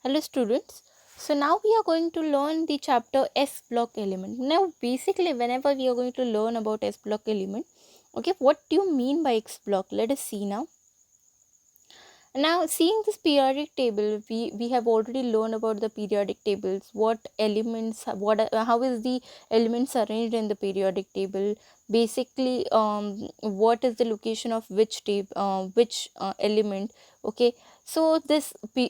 Hello students. So now we are going to learn the chapter S block element. Now basically whenever we are going to learn about S block element, okay, what do you mean by X block? Let us see now. Now, seeing this periodic table, we have already learned about the periodic tables. What elements, how is the elements arranged in the periodic table? Basically, what is the location of which element? Okay, so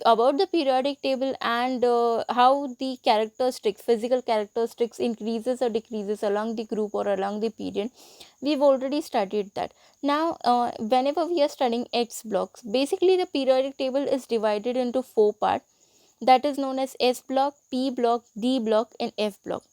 about the periodic table and how the characteristics, physical characteristics increases or decreases along the group or along the period. We've already studied that. Now, whenever we are studying X blocks, basically the periodic table is divided into four parts, that is known as S block, P block, D block, and F block.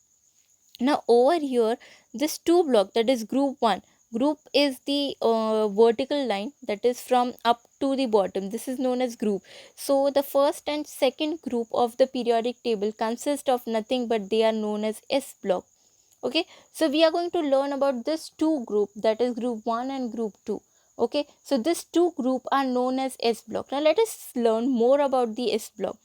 Now, over here, this two block, that is group 1. Group is the vertical line that is from up to the bottom. This is known as group. So, the first and second group of the periodic table consist of nothing but they are known as S block. Okay, so we are going to learn about this two group, that is group 1 and group 2. Okay, so this two group are known as S block. Now let us learn more about the S block.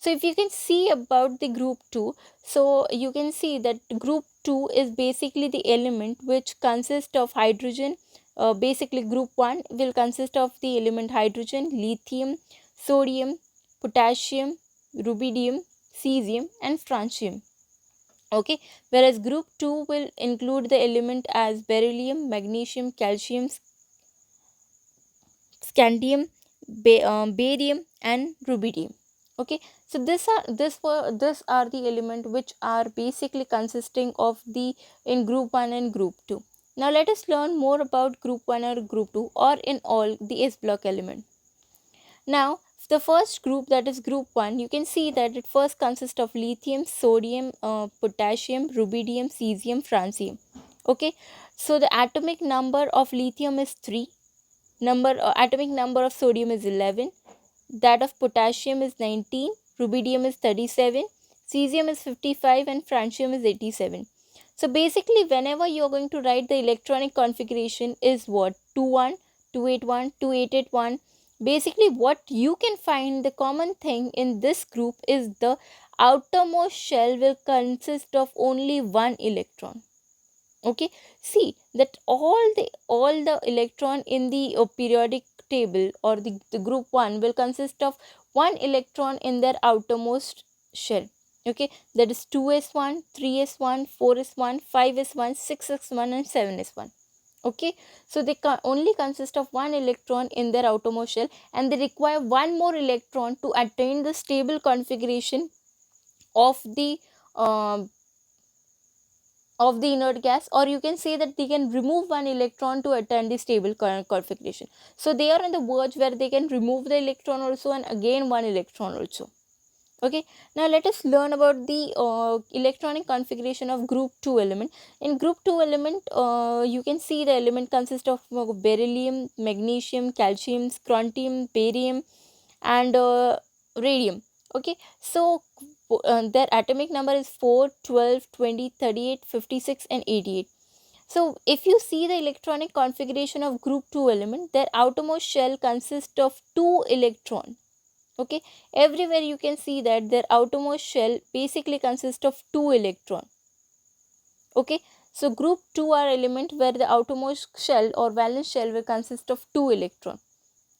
So if you can see about the group 2, so you can see that group 2 is basically the element which consists of hydrogen. Basically group 1 will consist of the element hydrogen, lithium, sodium, potassium, rubidium, cesium, and francium. Okay, whereas group 2 will include the element as beryllium, magnesium, calcium, scandium, barium, and rubidium. Okay, so this are the element which are basically consisting of the in group 1 and group 2. Now let us learn more about group 1 or group 2, or in all the S block element. Now, the first group, that is group 1, you can see that it first consists of lithium, sodium, potassium, rubidium, cesium, francium. Okay, so the atomic number of lithium is 3, atomic number of sodium is 11, that of potassium is 19, rubidium is 37, cesium is 55, and francium is 87. So basically, whenever you are going to write the electronic configuration is what? 21, 281, 2881. Basically, what you can find, the common thing in this group is the outermost shell will consist of only one electron. Okay, see that all the electron in the periodic table, or the group 1 will consist of one electron in their outermost shell. Okay, that is 2s1, 3s1, 4s1, 5s1, 6s1, and 7s1. Okay, so they only consist of one electron in their outermost shell, and they require one more electron to attain the stable configuration of the uh, inert gas, or you can say that they can remove one electron to attain the stable configuration. So they are on the verge where they can remove the electron also and again one electron also. Okay, now let us learn about the electronic configuration of group 2 element. In group 2 element, you can see the element consists of beryllium, magnesium, calcium, strontium, barium, and radium. Okay, so their atomic number is 4, 12, 20, 38, 56, and 88. So if you see the electronic configuration of group 2 element, their outermost shell consists of 2 electrons. Okay, everywhere you can see that their outermost shell basically consists of 2 electrons. Okay, so group 2 are element where the outermost shell or valence shell will consist of 2 electrons.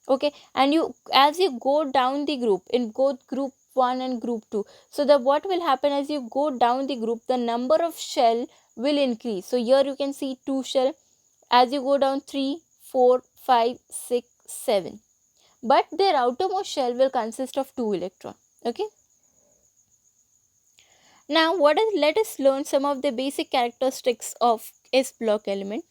Okay, and you, as you go down the group in both group 1 and group 2, so the what will happen, as you go down the group, the number of shell will increase. So here you can see 2 shell, as you go down 3, 4, 5, 6, 7, but their outermost shell will consist of 2 electrons. Okay, now let us learn some of the basic characteristics of S block element.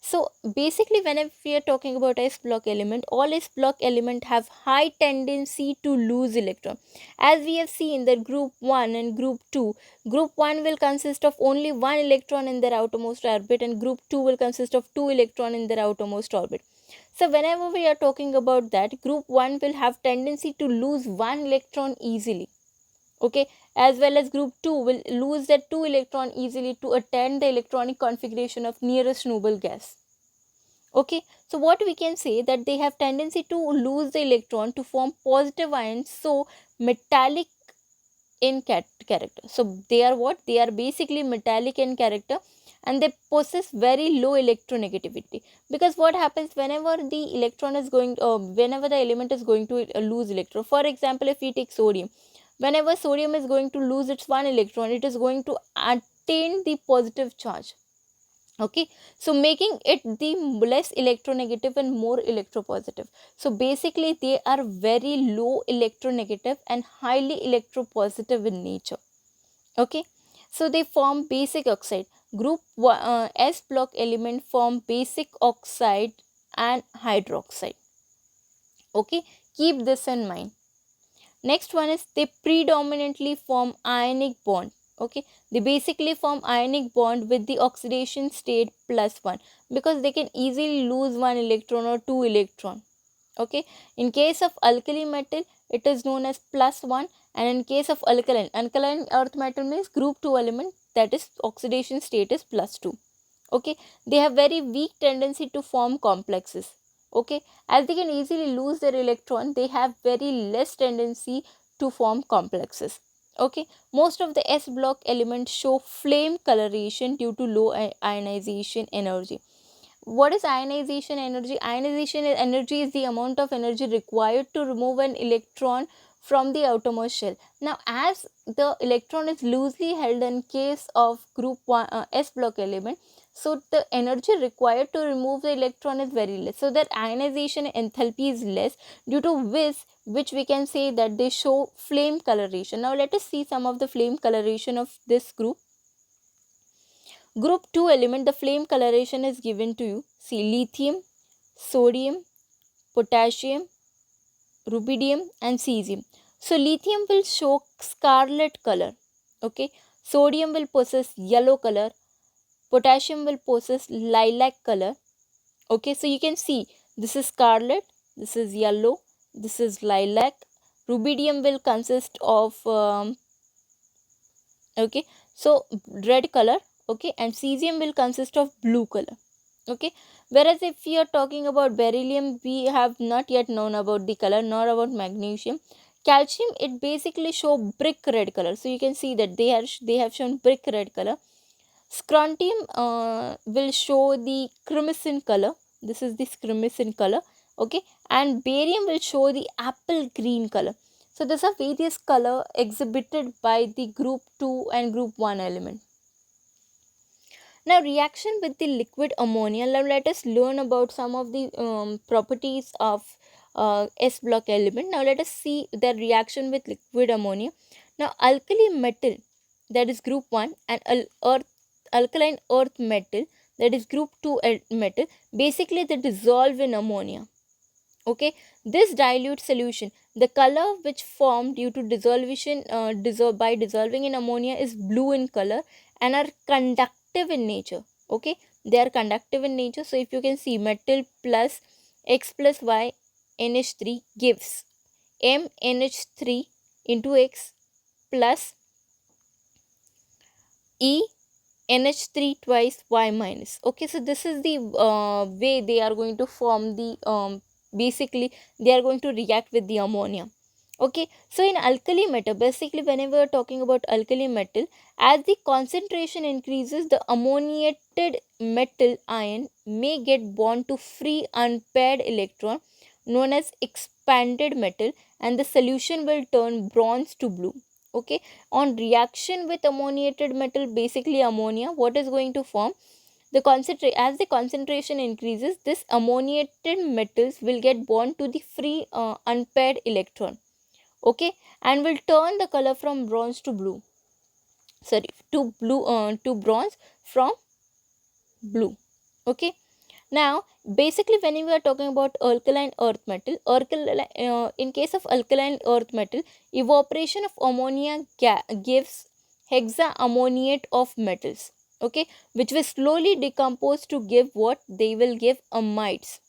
So basically, whenever we are talking about S block element, all S block element have high tendency to lose electron. As we have seen that group 1 and group 2, group 1 will consist of only one electron in their outermost orbit, and group 2 will consist of two electron in their outermost orbit. So whenever we are talking about that, group 1 will have tendency to lose one electron easily. Okay, as well as group 2 will lose that 2 electron easily to attain the electronic configuration of nearest noble gas. Okay, so what we can say, that they have tendency to lose the electron to form positive ions, so metallic in character. So they are what? They are basically metallic in character, and they possess very low electronegativity. Because what happens whenever the electron is going, whenever the element is going to lose electron, for example, if we take sodium, whenever sodium is going to lose its one electron, it is going to attain the positive charge. Okay, so making it the less electronegative and more electropositive. So basically they are very low electronegative and highly electropositive in nature. Okay, so they form basic oxide. Group S block element form basic oxide and hydroxide. Okay, keep this in mind. Next one is they predominantly form ionic bond. Okay, they basically form ionic bond with the oxidation state +1, because they can easily lose one electron or two electron. Okay, in case of alkali metal it is known as +1, and in case of alkaline earth metal means group 2 element, that is oxidation state is +2. Okay, they have very weak tendency to form complexes. Okay, as they can easily lose their electron, they have very less tendency to form complexes. Okay, most of the S block elements show flame coloration due to low ionization energy. What is ionization energy? Ionization energy is the amount of energy required to remove an electron from the outermost shell. Now, as the electron is loosely held in case of group 1 S block element, so the energy required to remove the electron is very less. So that ionization enthalpy is less, due to which we can say that they show flame coloration. Now, let us see some of the flame coloration of this group. Group 2 element, the flame coloration is given to you. See, lithium, sodium, potassium, rubidium and cesium. So lithium will show scarlet color. Okay. Sodium will possess yellow color. Potassium will possess lilac color. Okay. So you can see this is scarlet, this is yellow, this is lilac. Rubidium will consist of okay, so red color. Okay, and cesium will consist of blue color. Okay, whereas if we are talking about beryllium, we have not yet known about the color, nor about magnesium. Calcium, it basically show brick red color. So you can see that they have shown brick red color. Strontium will show the crimson color. This is the crimson color. Okay, and barium will show the apple green color. So these are various color exhibited by the group 2 and group 1 element. Now, reaction with the liquid ammonia. Now let us learn about some of the properties of S block element. Now let us see the reaction with liquid ammonia. Now alkali metal, that is group 1, and alkaline earth metal, that is group 2 metal, basically they dissolve in ammonia. Okay, this dilute solution, the color which formed due to dissolution by dissolving in ammonia is blue in color and are conductive in nature. Okay, they are conductive in nature. So if you can see, metal plus X plus Y NH3 gives MNH3 into X plus E NH3 twice Y minus. Okay, so this is the way they are going to form the basically they are going to react with the ammonia. Okay, so in alkali metal, basically whenever we are talking about alkali metal, as the concentration increases, the ammoniated metal ion may get bond to free unpaired electron known as expanded metal, and the solution will turn bronze to blue. Okay, on reaction with ammoniated metal, basically ammonia, what is going to form? As the concentration increases, this ammoniated metals will get bond to the free unpaired electron. Okay, and will turn the color from bronze to blue. Sorry, to bronze from blue. Okay. Now, basically, when we are talking about alkaline earth metal, in case of alkaline earth metal, evaporation of ammonia gives hexaammoniate of metals. Okay, which will slowly decompose to give what? They will give amides.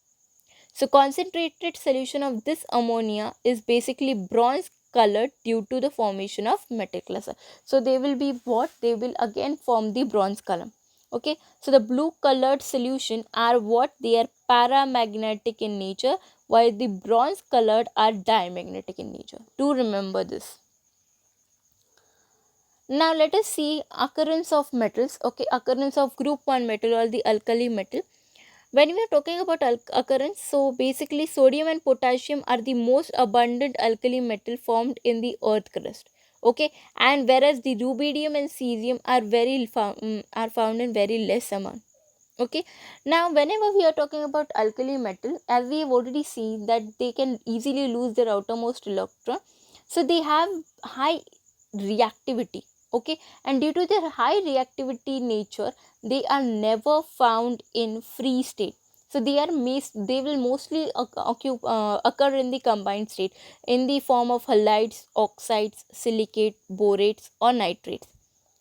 So concentrated solution of this ammonia is basically bronze colored due to the formation of metal cluster. So they will be what? They will again form the bronze color. Okay, so the blue colored solution are what? They are paramagnetic in nature, while the bronze colored are diamagnetic in nature. Do remember this. Now let us see occurrence of metals. Okay, occurrence of group 1 metal or the alkali metal. When we are talking about occurrence, so basically sodium and potassium are the most abundant alkali metal formed in the earth crust. Okay, and whereas the rubidium and cesium are are found in very less amount. Okay, now whenever we are talking about alkali metal, as we have already seen that they can easily lose their outermost electron, so they have high reactivity. Okay, and due to their high reactivity nature, they are never found in free state. So they will mostly occur in the combined state in the form of halides, oxides, silicate, borates or nitrates.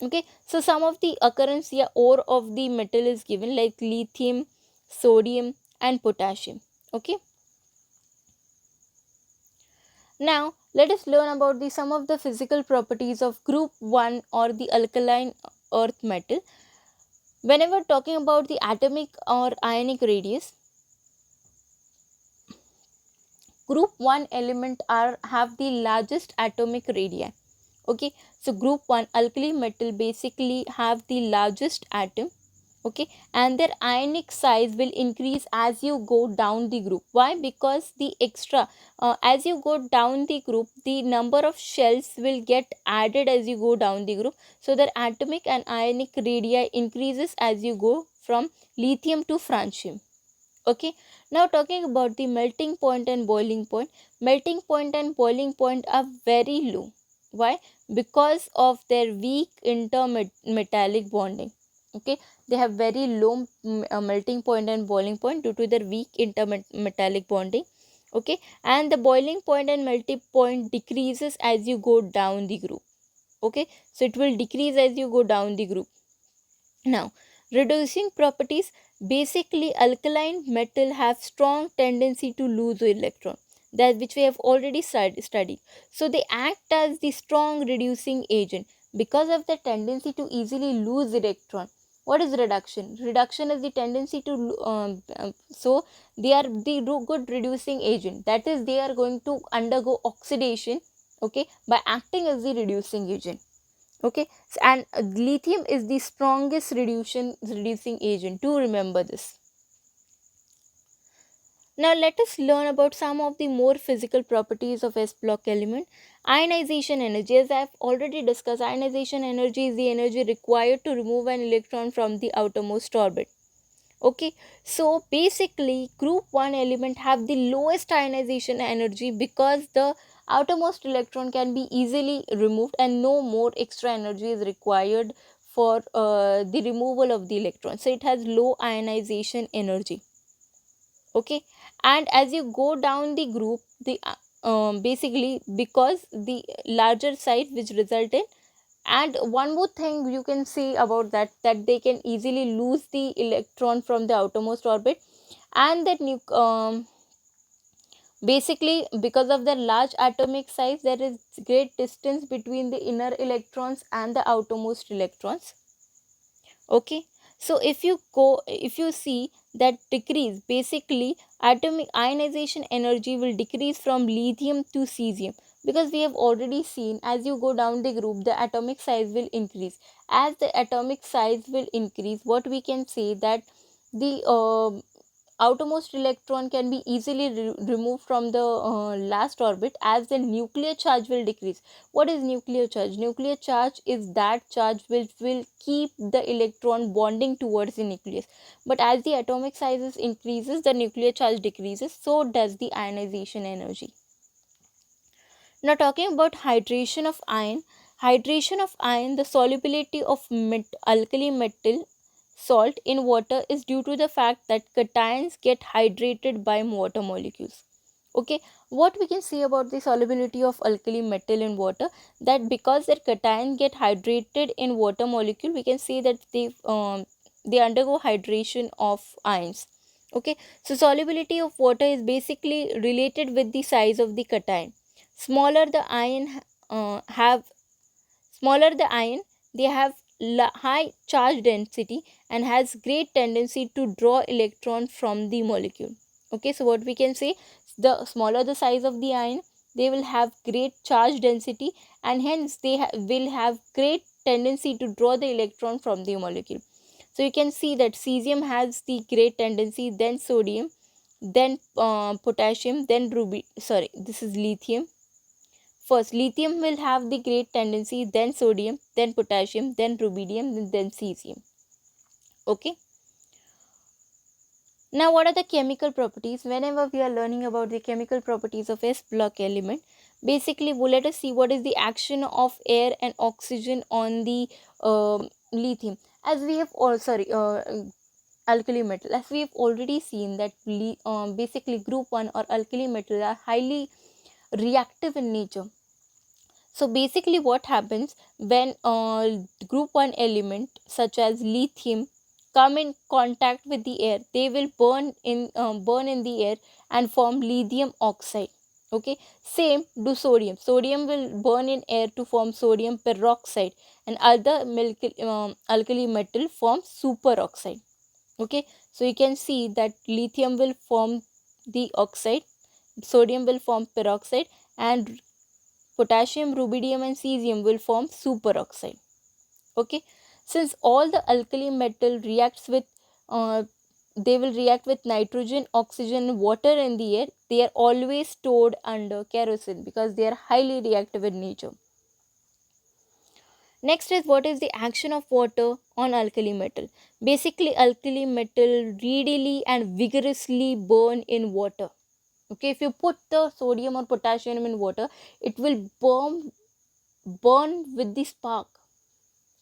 Okay, so some of the occurrence, yeah, ore of the metal is given like lithium, sodium and potassium. Okay, now let us learn about the some of the physical properties of group 1 or the alkaline earth metal. Whenever talking about the atomic or ionic radius, group 1 element are have the largest atomic radii. Okay, so group 1 alkali metal basically have the largest atom. Okay, and their ionic size will increase as you go down the group. Why? Because the extra as you go down the group, the number of shells will get added as you go down the group, so their atomic and ionic radii increases as you go from lithium to francium. Okay, now talking about the melting point and boiling point. Melting point and boiling point are very low. Why? Because of their weak intermetallic bonding. Okay, they have very low melting point and boiling point due to their weak intermetallic bonding. Okay, and the boiling point and melting point decreases as you go down the group. Okay, so it will decrease as you go down the group. Now, reducing properties. Basically, alkaline metal have strong tendency to lose electron, that which we have already studied. So they act as the strong reducing agent because of the tendency to easily lose electron. What is reduction? Reduction is the tendency to so they are the good reducing agent. That is, they are going to undergo oxidation. Okay, by acting as the reducing agent. Okay, and lithium is the strongest reducing agent. Do remember this. Now let us learn about some of the more physical properties of s block element. Ionization energy. As I have already discussed, ionization energy is the energy required to remove an electron from the outermost orbit. Okay, so basically group 1 element have the lowest ionization energy because the outermost electron can be easily removed and no more extra energy is required for the removal of the electron. So it has low ionization energy. Okay, and as you go down the group, the basically because the larger size which result in, and one more thing you can say about that they can easily lose the electron from the outermost orbit, and that basically because of their large atomic size there is great distance between the inner electrons and the outermost electrons. Okay, so if you see that decrease, basically atomic ionization energy will decrease from lithium to cesium, because we have already seen as you go down the group the atomic size will increase. As the atomic size will increase, what we can say that the outermost electron can be easily removed from the last orbit, as the nuclear charge will decrease. What is nuclear charge? Nuclear charge is that charge which will keep the electron bonding towards the nucleus, but as the atomic sizes increases the nuclear charge decreases, so does the ionization energy. Now talking about hydration of iron. Hydration of iron, the solubility of alkali metal salt in water is due to the fact that cations get hydrated by water molecules. Okay, what we can say about the solubility of alkali metal in water, that because their cation get hydrated in water molecule, we can say that they undergo hydration of ions. Okay, so solubility of water is basically related with the size of the cation. Smaller the ion have smaller the ion, they have high charge density and has great tendency to draw electron from the molecule. Okay, so what we can say, the smaller the size of the ion, they will have great charge density, and hence they will have great tendency to draw the electron from the molecule. So you can see that cesium has the great tendency, then sodium, then potassium, then this is lithium. First, lithium will have the great tendency, then sodium, then potassium, then rubidium, and then cesium. Okay. Now, what are the chemical properties? Whenever we are learning about the chemical properties of S block element, basically, let us see what is the action of air and oxygen on the lithium. As we have alkali metal. As we have already seen that basically group 1 or alkali metal are highly reactive in nature. So basically what happens when group 1 element such as lithium come in contact with the air, they will burn in the air and form lithium oxide. Okay, same do sodium. Sodium will burn in air to form sodium peroxide, and other alkali metal form superoxide. Okay, so you can see that lithium will form the oxide, sodium will form peroxide, and potassium, rubidium and cesium will form superoxide. Okay, since all the alkali metal reacts with they will react with nitrogen, oxygen, water in the air, they are always stored under kerosene because they are highly reactive in nature. Next is, what is the action of water on alkali metal? Basically, alkali metal readily and vigorously burn in water. Okay, if you put the sodium or potassium in water, it will burn with the spark.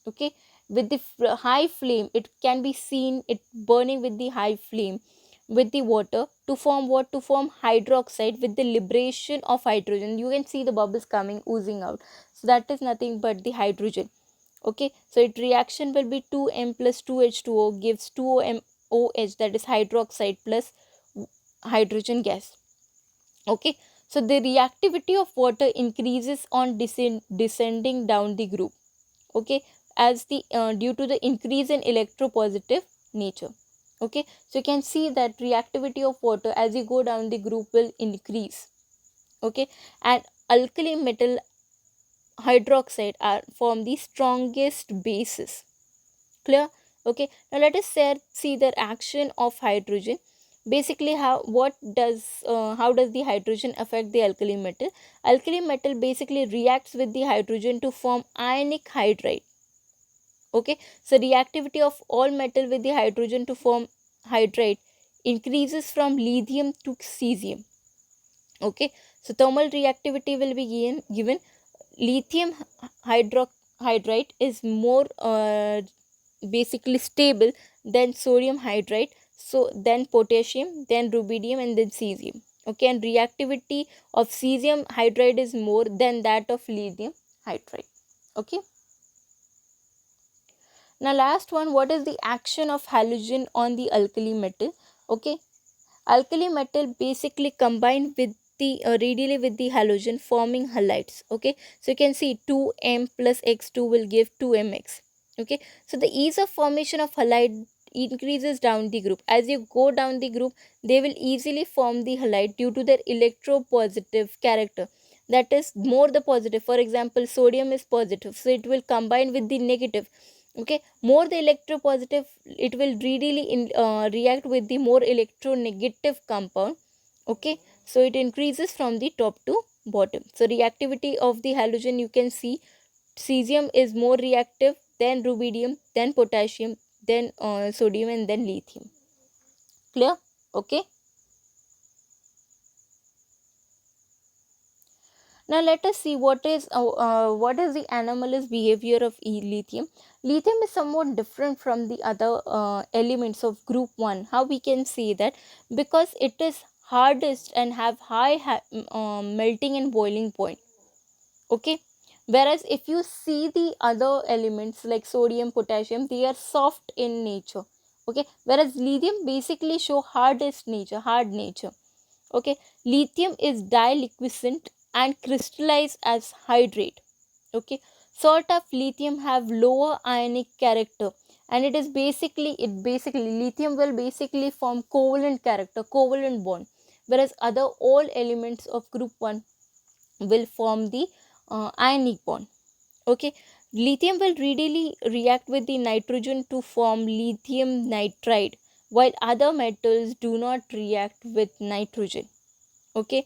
Okay, with the high flame, it can be seen it burning with the high flame with the water to form what? To form hydroxide with the liberation of hydrogen. You can see the bubbles coming, oozing out. So that is nothing but the hydrogen. Okay, so it reaction will be 2m plus 2h2o gives 2MOH, that is hydroxide plus hydrogen gas. Okay, so the reactivity of water increases on descending down the group. Okay, as the due to the increase in electropositive nature. Okay, so you can see that reactivity of water as you go down the group will increase. Okay, and alkali metal hydroxide are form the strongest bases. Clear? Okay, now let us see the action of hydrogen. Basically, how does the hydrogen affect the alkali metal? Alkali metal basically reacts with the hydrogen to form ionic hydride. Okay, so reactivity of all metal with the hydrogen to form hydride increases from lithium to cesium. Okay, so thermal reactivity will be given lithium hydride is more basically stable than sodium hydride, so then potassium, then rubidium and then cesium. Okay, and reactivity of cesium hydride is more than that of lithium hydride. Okay, now last one, what is the action of halogen on the alkali metal? Okay, alkali metal basically combine with the readily with the halogen forming halides. Okay, so you can see 2m plus x2 will give 2mx. Okay, so the ease of formation of halide increases down the group. As you go down the group, they will easily form the halide due to their electropositive character, that is more the positive. For example, sodium is positive, so it will combine with the negative. Okay, more the electropositive, it will readily react with the more electronegative compound. Okay, so it increases from the top to bottom. So reactivity of the halogen, you can see cesium is more reactive, then rubidium, then potassium, then sodium and then lithium. Clear? Okay, now let us see what is the anomalous behavior of lithium. Lithium is somewhat different from the other elements of group 1. How we can say that? Because it is hardest and have high melting and boiling point. Okay, whereas if you see the other elements like sodium, potassium, they are soft in nature. Okay, whereas lithium basically show hard nature. Okay, lithium is diliquescent and crystallized as hydrate. Okay, sort of lithium have lower ionic character, and it basically lithium will basically form covalent character, covalent bond, whereas other all elements of group 1 will form the ionic bond. Okay, lithium will readily react with the nitrogen to form lithium nitride, while other metals do not react with nitrogen. Okay,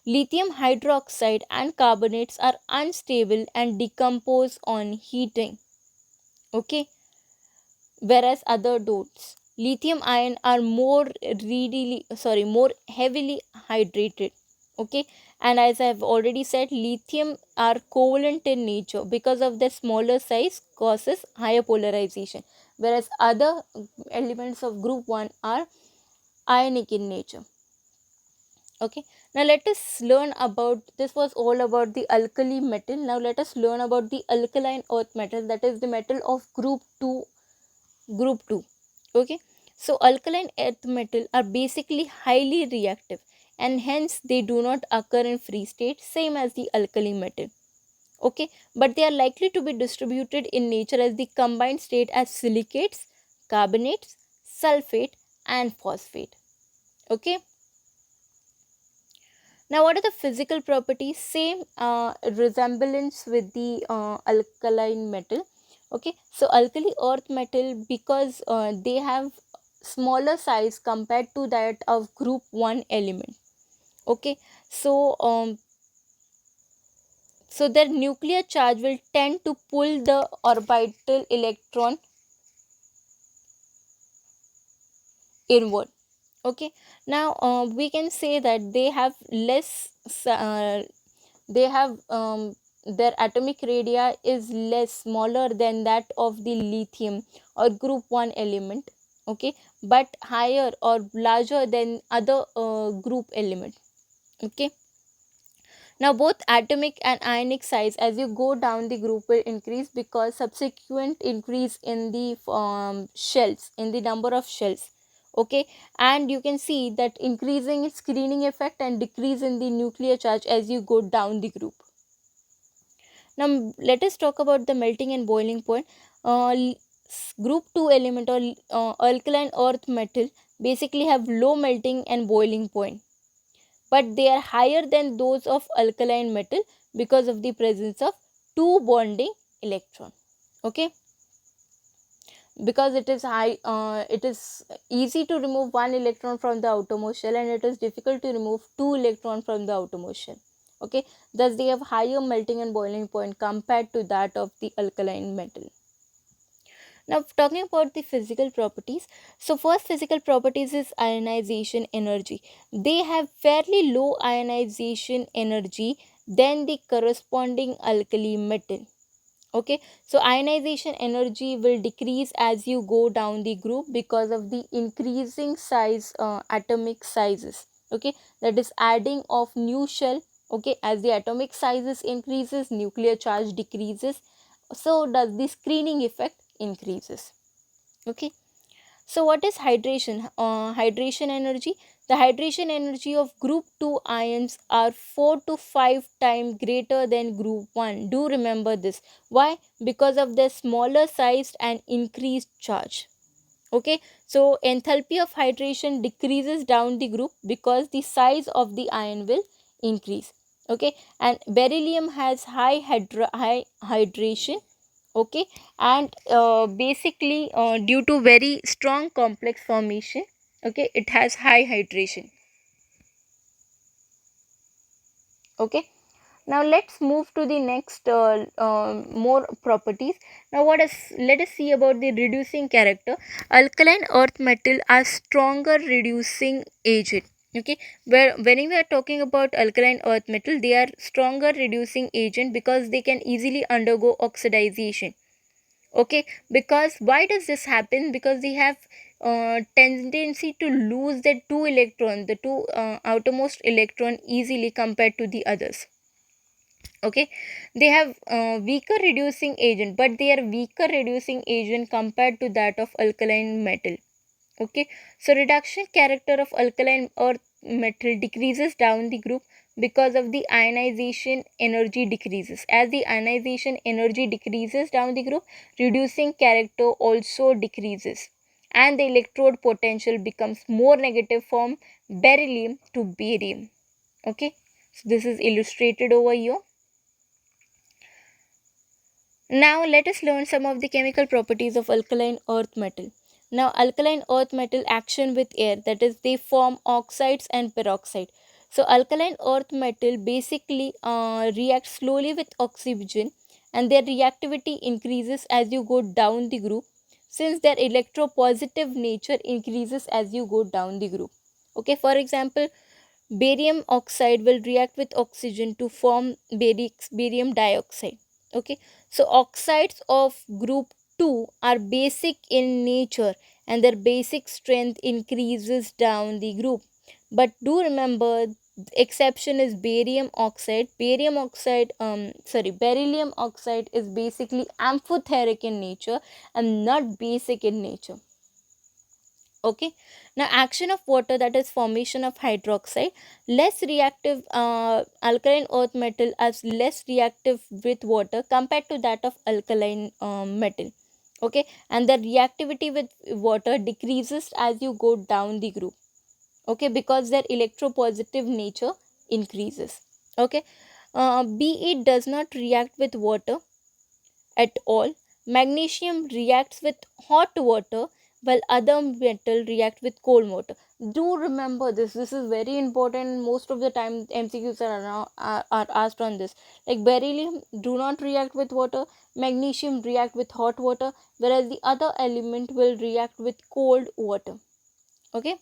lithium hydroxide and carbonates are unstable and decompose on heating. Okay, whereas other don't. Lithium ion are more heavily hydrated. Okay, and as I have already said, lithium are covalent in nature because of their smaller size causes higher polarization, whereas other elements of group 1 are ionic in nature. Okay, now let us learn about, this was all about the alkali metal. Now let us learn about the alkaline earth metal, that is the metal of group 2. Okay, so alkaline earth metal are basically highly reactive, and hence they do not occur in free state, same as the alkali metal. Okay, but they are likely to be distributed in nature as the combined state as silicates, carbonates, sulfate and phosphate. Okay, now what are the physical properties? Same resemblance with the alkaline metal. Okay, so alkali earth metal, because they have smaller size compared to that of group 1 element. Okay, so so their nuclear charge will tend to pull the orbital electron inward. Okay, now we can say that they have less they have their atomic radii is less smaller than that of the lithium or group 1 element. Okay, but higher or larger than other group element. Okay, now both atomic and ionic size as you go down the group will increase because subsequent increase in the shells, in the number of shells. Okay, and you can see that increasing screening effect and decrease in the nuclear charge as you go down the group. Now let us talk about the melting and boiling point. Group 2 element or alkaline earth metal basically have low melting and boiling point, but they are higher than those of alkaline metal because of the presence of two bonding electron. Okay, because it is high, it is easy to remove one electron from the outermost shell, and it is difficult to remove two electron from the outermost shell. Okay, thus they have higher melting and boiling point compared to that of the alkaline metal. Now talking about the physical properties, so first physical properties is ionization energy. They have fairly low ionization energy than the corresponding alkali metal. Okay, so ionization energy will decrease as you go down the group because of the increasing size, atomic sizes. Okay, that is adding of new shell. Okay, as the atomic sizes increases, nuclear charge decreases, so does the screening effect increases. Okay, so what is hydration? Hydration energy, the hydration energy of group 2 ions are 4 to 5 times greater than group 1. Do remember this. Why? Because of their smaller size and increased charge. Okay, so enthalpy of hydration decreases down the group because the size of the ion will increase. Okay, and beryllium has high hydration. Okay, and basically due to very strong complex formation, okay, it has high hydration. Okay, now let's move to the next more properties. Now let us see about the reducing character. Alkaline earth metal are stronger reducing agent. Okay, where when we are talking about alkaline earth metal, they are stronger reducing agent because they can easily undergo oxidization. Okay, because why does this happen? Because they have tendency to lose the two electron, the two outermost electron easily compared to the others. Okay, they have weaker reducing agent, but they are weaker reducing agent compared to that of alkaline metal. Okay, so reduction character of alkaline earth metal decreases down the group because of the ionization energy decreases. As the ionization energy decreases down the group, reducing character also decreases, and the electrode potential becomes more negative from beryllium to barium. Okay, so this is illustrated over here. Now let us learn some of the chemical properties of alkaline earth metal. Now alkaline earth metal action with air, that is they form oxides and peroxide. So alkaline earth metal basically reacts slowly with oxygen, and their reactivity increases as you go down the group, since their electropositive nature increases as you go down the group. Okay, for example, barium oxide will react with oxygen to form barium dioxide. Okay, so oxides of group 2 are basic in nature, and their basic strength increases down the group. But do remember, the exception is barium oxide. Beryllium oxide is basically amphoteric in nature and not basic in nature. Okay, now action of water, that is formation of hydroxide. Less reactive, alkaline earth metal is less reactive with water compared to that of alkaline metal. Okay, and the reactivity with water decreases as you go down the group. Okay, because their electropositive nature increases. Okay, Be does not react with water at all. Magnesium reacts with hot water, while other metal react with cold water. Do remember this. This is very important. Most of the time MCQs are asked on this. Like beryllium do not react with water, magnesium react with hot water, whereas the other element will react with cold water. Okay.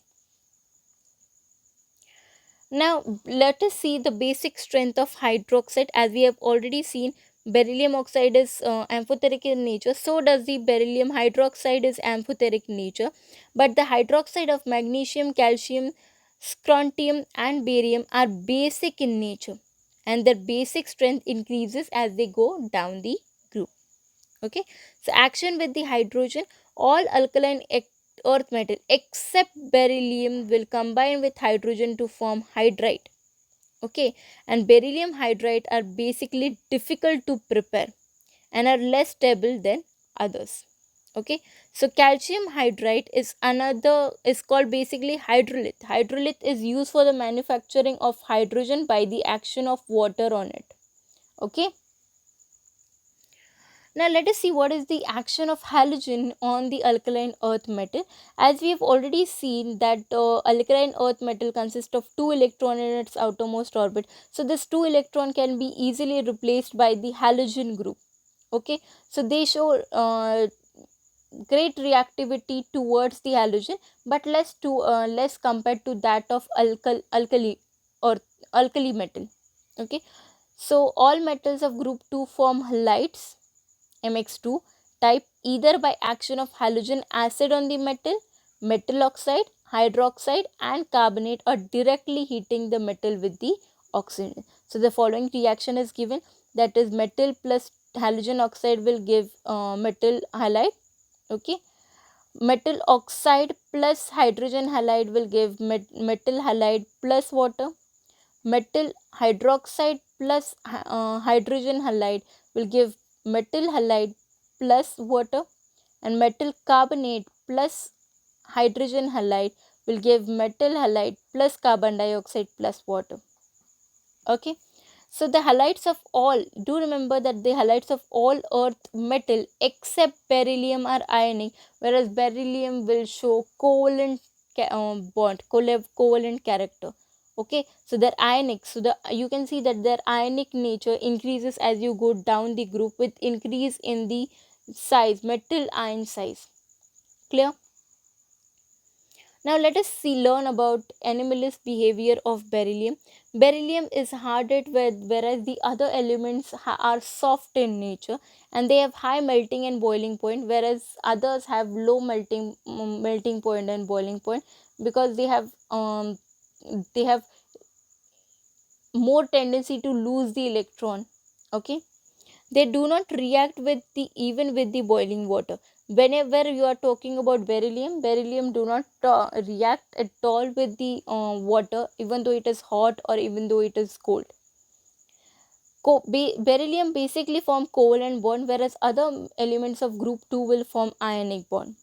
Now let us see the basic strength of hydroxide. As we have already seen, beryllium oxide is amphoteric in nature, so does the beryllium hydroxide is amphoteric nature. But the hydroxide of magnesium, calcium, strontium and barium are basic in nature, and their basic strength increases as they go down the group. Okay, so action with the hydrogen, all alkaline earth metal except beryllium will combine with hydrogen to form hydride. Okay, and beryllium hydride are basically difficult to prepare and are less stable than others. Okay, so calcium hydride is called basically hydrolith. Hydrolith is used for the manufacturing of hydrogen by the action of water on it. Okay, now let us see what is the action of halogen on the alkaline earth metal. As we have already seen that alkaline earth metal consists of 2 electrons in its outermost orbit. So this 2 electron can be easily replaced by the halogen group. Okay, so they show great reactivity towards the halogen, but less compared to that of or alkali metal. Okay, so all metals of group 2 form halides MX2 type either by action of halogen acid on the metal oxide, hydroxide and carbonate, or directly heating the metal with the oxygen. So the following reaction is given, that is metal plus halogen oxide will give metal halide. Okay, metal oxide plus hydrogen halide will give metal halide plus water. Metal hydroxide plus hydrogen halide will give metal halide plus water, and metal carbonate plus hydrogen halide will give metal halide plus carbon dioxide plus water. Okay, so the halides of all, do remember that the halides of all earth metal except beryllium are ionic, whereas beryllium will show covalent covalent character. Okay, so they're ionic, so you can see that their ionic nature increases as you go down the group with increase in the size, metal ion size. Clear? Now let us learn about anomalous behavior of beryllium. Beryllium is harded whereas the other elements are soft in nature, and they have high melting and boiling point, whereas others have low melting point and boiling point, because they have more tendency to lose the electron. Okay, they do not react with the even with the boiling water. Whenever you are talking about beryllium do not react at all with the water, even though it is hot or even though it is cold. Beryllium basically form covalent bond, whereas other elements of group 2 will form ionic bond.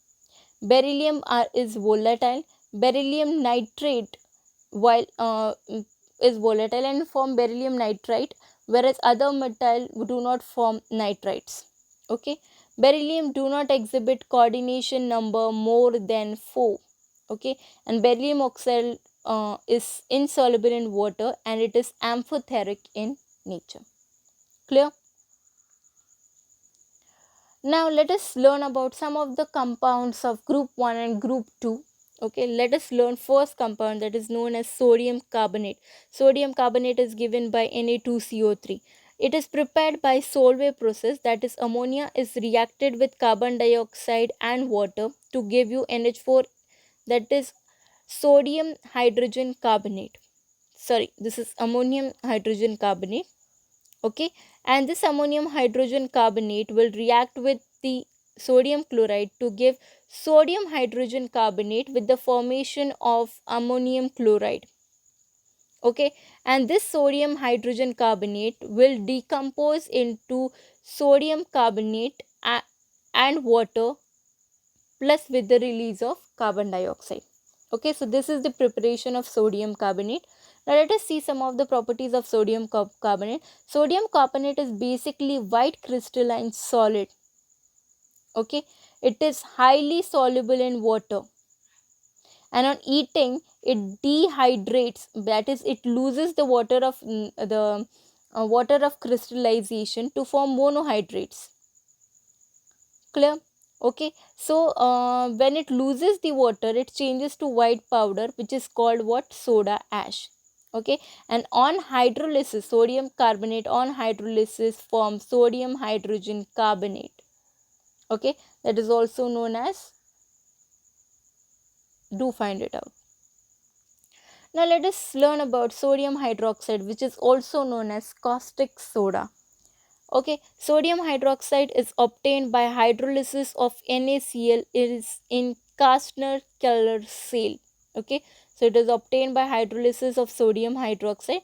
Beryllium is volatile. Beryllium nitrate while is volatile and form beryllium nitrite, whereas other metal do not form nitrites. Okay, beryllium do not exhibit coordination number more than 4. Okay, and beryllium oxide is insoluble in water and it is amphoteric in nature. Clear? Now let us learn about some of the compounds of group 1 and group 2. Okay, let us learn first compound, that is known as sodium carbonate. Sodium carbonate is given by Na2CO3. It is prepared by Solvay process, that is ammonia is reacted with carbon dioxide and water to give you NH4, that is sodium hydrogen carbonate. Sorry, this is ammonium hydrogen carbonate. Okay, and this ammonium hydrogen carbonate will react with the sodium chloride to give sodium hydrogen carbonate with the formation of ammonium chloride. Okay, and this sodium hydrogen carbonate will decompose into sodium carbonate and water, plus with the release of carbon dioxide. Okay, so this is the preparation of sodium carbonate. Now let us see some of the properties of sodium carbonate. Sodium carbonate is basically white crystalline solid. Okay, it is highly soluble in water, and on eating it dehydrates, that is it loses the water of the water of crystallization to form monohydrates. Clear? Okay, so when it loses the water it changes to white powder, which is called what? Soda ash. Okay, and on hydrolysis, sodium carbonate on hydrolysis forms sodium hydrogen carbonate. Okay, that is also known as, do find it out. Now let us learn about sodium hydroxide, which is also known as caustic soda. Okay, sodium hydroxide is obtained by hydrolysis of NaCl. It is in Kastner-Keller cell. Okay, so it is obtained by hydrolysis of sodium hydroxide.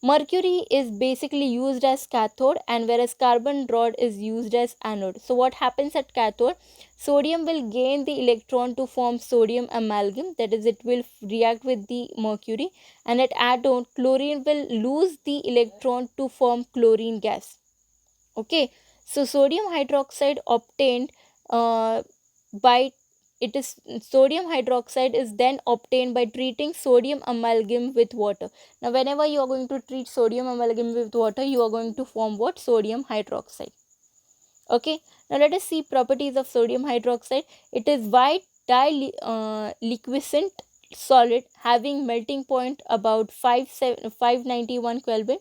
Mercury is basically used as cathode, and whereas carbon rod is used as anode. So what happens at cathode? Sodium will gain the electron to form sodium amalgam, that is it will react with the mercury, and at anode chlorine will lose the electron to form chlorine gas. Okay, so sodium hydroxide obtained by it is sodium hydroxide is then obtained by treating sodium amalgam with water. Now whenever you are going to treat sodium amalgam with water, you are going to form what? Sodium hydroxide. Okay, now let us see properties of sodium hydroxide. It is white liquescent solid having melting point about 591 Kelvin.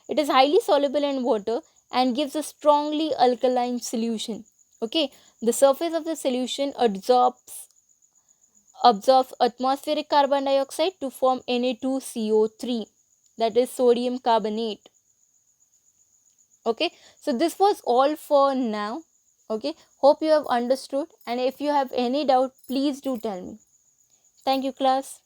It is highly soluble in water and gives a strongly alkaline solution. Okay, the surface of the solution absorbs atmospheric carbon dioxide to form Na2CO3, that is sodium carbonate. Okay, so this was all for now. Okay, hope you have understood, and if you have any doubt please do tell me. Thank you class.